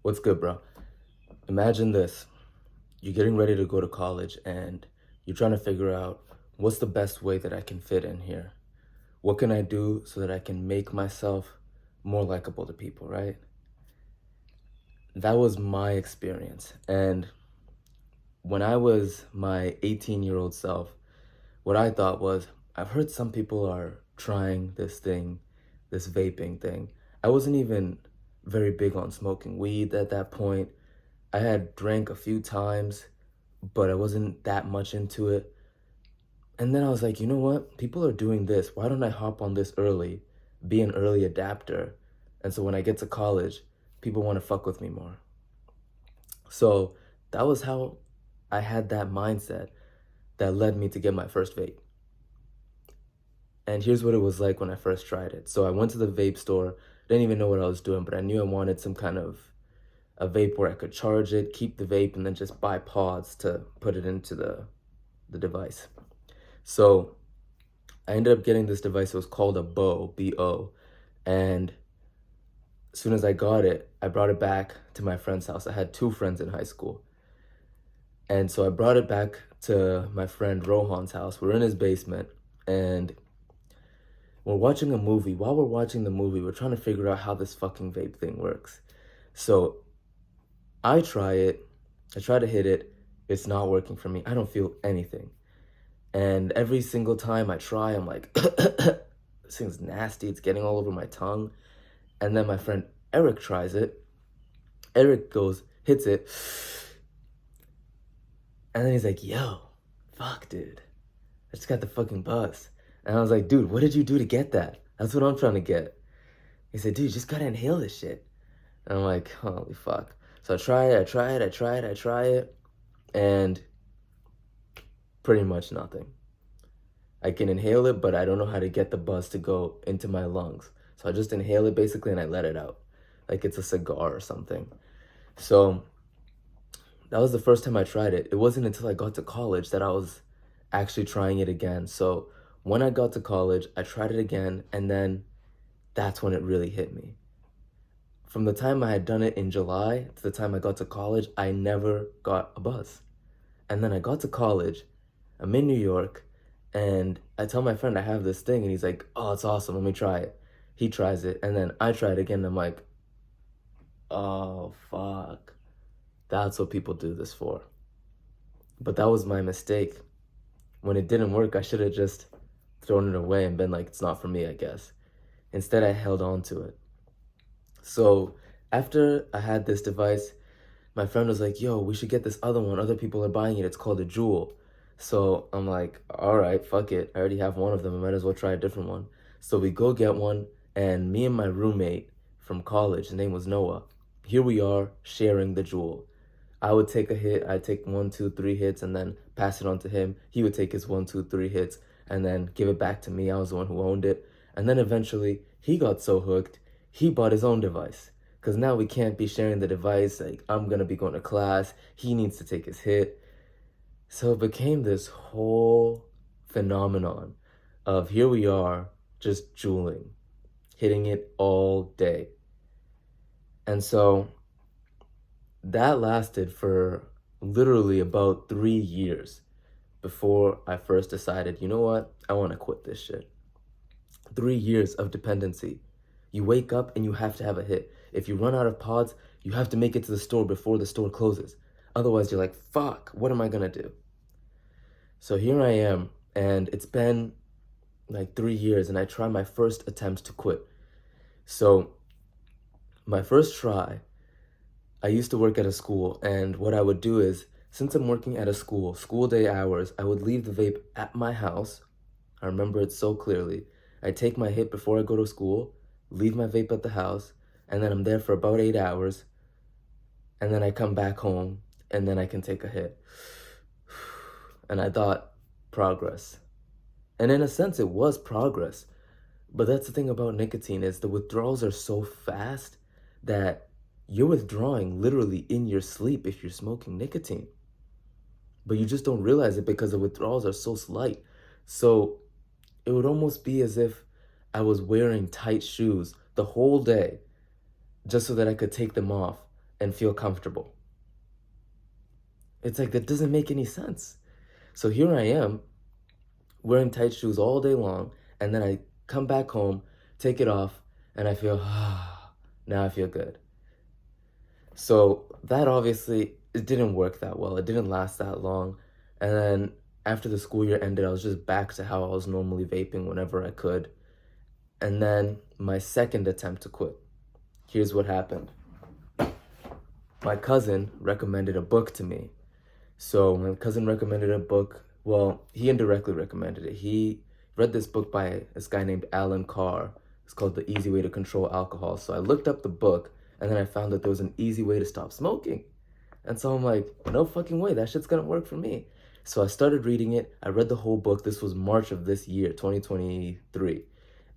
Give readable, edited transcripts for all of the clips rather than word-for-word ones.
What's good, bro? Imagine this. You're getting ready to go to college and you're trying to figure out what's the best way that I can fit in here. What can I do so that I can make myself more likable to people, right? That was my experience. And when I was my 18-year-old self, what I thought was, I've heard some people are trying this thing, this vaping thing. I wasn't even very big on smoking weed at that point. I had drank a few times, but I wasn't that much into it. And then I was like, you know what? People are doing this. Why don't I hop on this early, be an early adapter? And so when I get to college, people want to fuck with me more. So that was how I had that mindset that led me to get my first vape. And here's what it was like when I first tried it. So I went to the vape store, didn't even know what I was doing, but I knew I wanted some kind of a vape where I could charge it, keep the vape, and then just buy pods to put it into the device. So I ended up getting this device. It was called a BO, B-O. And as soon as I got it, I brought it back to my friend's house. I had two friends in high school. And so I brought it back to my friend Rohan's house. We're in his basement and we're watching a movie. While we're watching the movie, we're trying to figure out how this fucking vape thing works. So I try it. I try to hit it. It's not working for me. I don't feel anything. And every single time I try, I'm like, this thing's nasty. It's getting all over my tongue. And then my friend Eric tries it. Eric goes, hits it. And then he's like, yo, fuck, dude. I just got the fucking buzz. And I was like, dude, what did you do to get that? That's what I'm trying to get. He said, dude, you just gotta inhale this shit. And I'm like, holy fuck. So I try it. And pretty much nothing. I can inhale it, but I don't know how to get the buzz to go into my lungs. So I just inhale it basically and I let it out. Like it's a cigar or something. So that was the first time I tried it. It wasn't until I got to college that I was actually trying it again. So when I got to college, I tried it again, and then that's when it really hit me. From the time I had done it in July to the time I got to college, I never got a buzz. And then I got to college, I'm in New York, and I tell my friend I have this thing, and he's like, oh, it's awesome, let me try it. He tries it, and then I try it again, and I'm like, oh, fuck. That's what people do this for. But that was my mistake. When it didn't work, I should have just thrown it away and been like, it's not for me, I guess. Instead, I held on to it. So after I had this device, my friend was like, yo, we should get this other one. Other people are buying it. It's called a Jewel. So I'm like, all right, fuck it. I already have one of them. I might as well try a different one. So we go get one, and me and my roommate from college, his name was Noah, here we are sharing the Jewel. I would take a hit, I'd take 1, 2, 3 hits, and then pass it on to him. He would take his 1, 2, 3 hits, and then give it back to me. I was the one who owned it. And then eventually, he got so hooked, he bought his own device. Because now we can't be sharing the device. Like, I'm going to be going to class. He needs to take his hit. So it became this whole phenomenon of here we are, just juuling, hitting it all day. And so that lasted for literally about 3 years before I first decided, you know what? I want to quit this shit. 3 years of dependency. You wake up and you have to have a hit. If you run out of pods, you have to make it to the store before the store closes. Otherwise, you're like, fuck, what am I going to do? So here I am, and it's been like 3 years, and I tried my first attempt to quit. So my first try, I used to work at a school, and what I would do is, since I'm working at a school day hours, I would leave the vape at my house. I remember it so clearly. I take my hit before I go to school, leave my vape at the house, and then I'm there for about 8 hours, and then I come back home, and then I can take a hit. And I thought, progress. And in a sense, it was progress. But that's the thing about nicotine is the withdrawals are so fast that you're withdrawing literally in your sleep if you're smoking nicotine. But you just don't realize it because the withdrawals are so slight. So it would almost be as if I was wearing tight shoes the whole day just so that I could take them off and feel comfortable. It's like, that doesn't make any sense. So here I am, wearing tight shoes all day long, and then I come back home, take it off, and I feel, now I feel good. So that obviously, it didn't work that well. It didn't last that long. And then after the school year ended, I was just back to how I was normally vaping whenever I could. And then my second attempt to quit. Here's what happened. My cousin recommended a book to me. So my cousin recommended a book. Well, he indirectly recommended it. He read this book by this guy named Alan Carr. It's called The Easy Way to Control Alcohol. So I looked up the book, and then I found that there was an easy way to stop smoking. And so I'm like, no fucking way, that shit's gonna work for me. So I started reading it. I read the whole book. This was March of this year, 2023.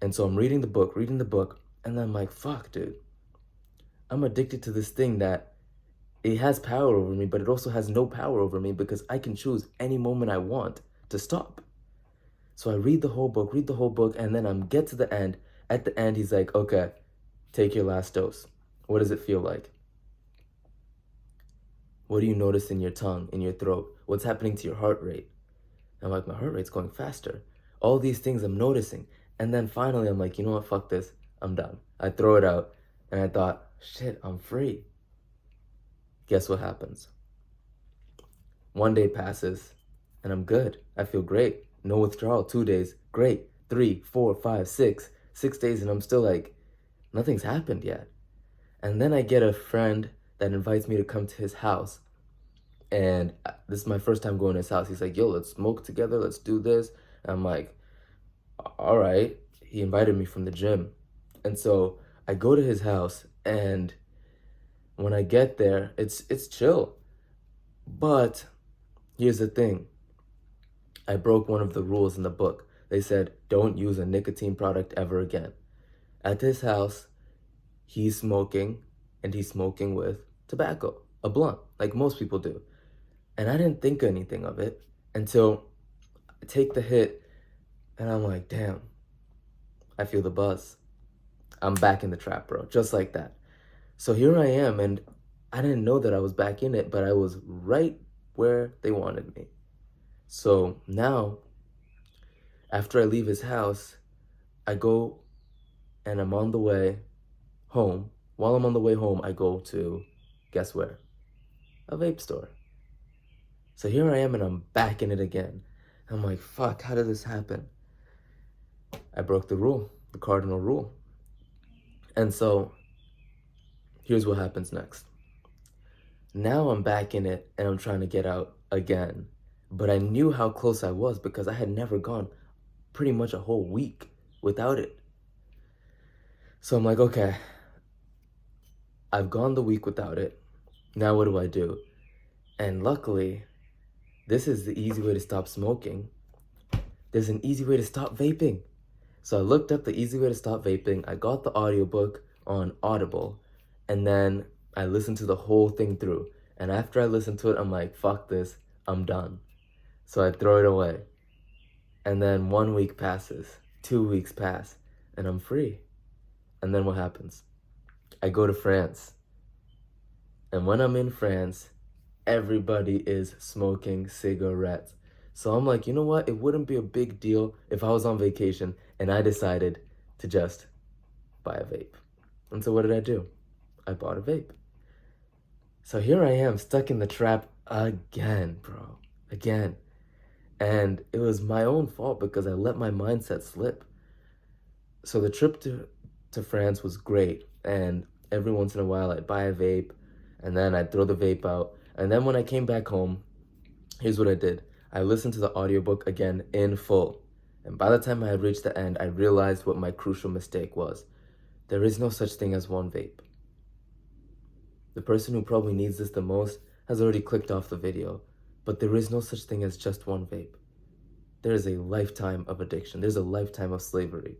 And so I'm reading the book, and then I'm like, fuck, dude. I'm addicted to this thing that it has power over me, but it also has no power over me because I can choose any moment I want to stop. So I read the whole book, and then I get to the end. At the end, he's like, okay, take your last dose. What does it feel like? What do you notice in your tongue, in your throat? What's happening to your heart rate? And I'm like, my heart rate's going faster. All these things I'm noticing. And then finally, I'm like, you know what? Fuck this. I'm done. I throw it out, and I thought, shit, I'm free. Guess what happens? One day passes, and I'm good. I feel great. No withdrawal. 2 days. Great. 3, 4, 5, 6. 6 days, and I'm still like, nothing's happened yet. And then I get a friend that invites me to come to his house. And this is my first time going to his house. He's like, yo, let's smoke together. Let's do this. And I'm like, all right. He invited me from the gym. And so I go to his house, and when I get there, it's chill. But here's the thing. I broke one of the rules in the book. They said, don't use a nicotine product ever again. At his house, he's smoking, and he's smoking with tobacco, a blunt, like most people do. And I didn't think anything of it until I take the hit, and I'm like, damn, I feel the buzz. I'm back in the trap, bro, just like that. So here I am, and I didn't know that I was back in it, but I was right where they wanted me. So now, after I leave his house, I go and I'm on the way home. While I'm on the way home, I go to, guess where? A vape store. So here I am, and I'm back in it again. I'm like, fuck, how did this happen? I broke the rule, the cardinal rule. And so here's what happens next. Now I'm back in it, and I'm trying to get out again. But I knew how close I was because I had never gone pretty much a whole week without it. So I'm like, okay, I've gone the week without it. Now what do? And luckily, this is the easy way to stop smoking. There's an easy way to stop vaping. So I looked up the easy way to stop vaping. I got the audiobook on Audible, and then I listened to the whole thing through. And after I listened to it, I'm like, fuck this, I'm done. So I throw it away. And then 1 week passes, 2 weeks pass, and I'm free. And then what happens? I go to France. And when I'm in France, everybody is smoking cigarettes. So I'm like, you know what? It wouldn't be a big deal if I was on vacation and I decided to just buy a vape. And so what did I do? I bought a vape. So here I am, stuck in the trap again, bro. Again. And it was my own fault because I let my mindset slip. So the trip to France was great. And every once in a while I'd buy a vape, and then I'd throw the vape out. And then when I came back home, here's what I did. I listened to the audiobook again in full. And by the time I had reached the end, I realized what my crucial mistake was. There is no such thing as one vape. The person who probably needs this the most has already clicked off the video, but there is no such thing as just one vape. There is a lifetime of addiction. There's a lifetime of slavery.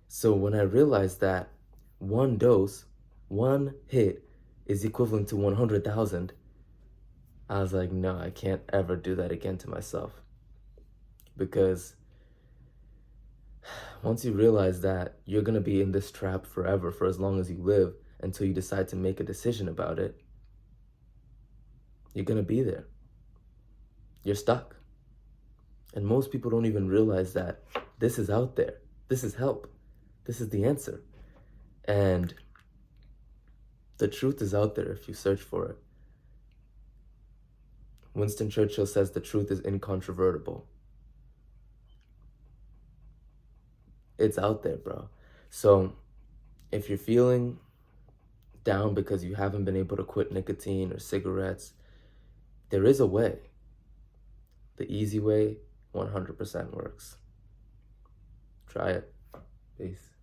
So when I realized that one dose, one hit is equivalent to 100,000, I was like, no, I can't ever do that again to myself. Because once you realize that you're going to be in this trap forever, for as long as you live, until you decide to make a decision about it, you're gonna be there. You're stuck. And most people don't even realize that this is out there. This is help. This is the answer. And the truth is out there if you search for it. Winston Churchill says the truth is incontrovertible. It's out there, bro. So if you're feeling down because you haven't been able to quit nicotine or cigarettes, there is a way. The easy way 100% works. Try it. Peace.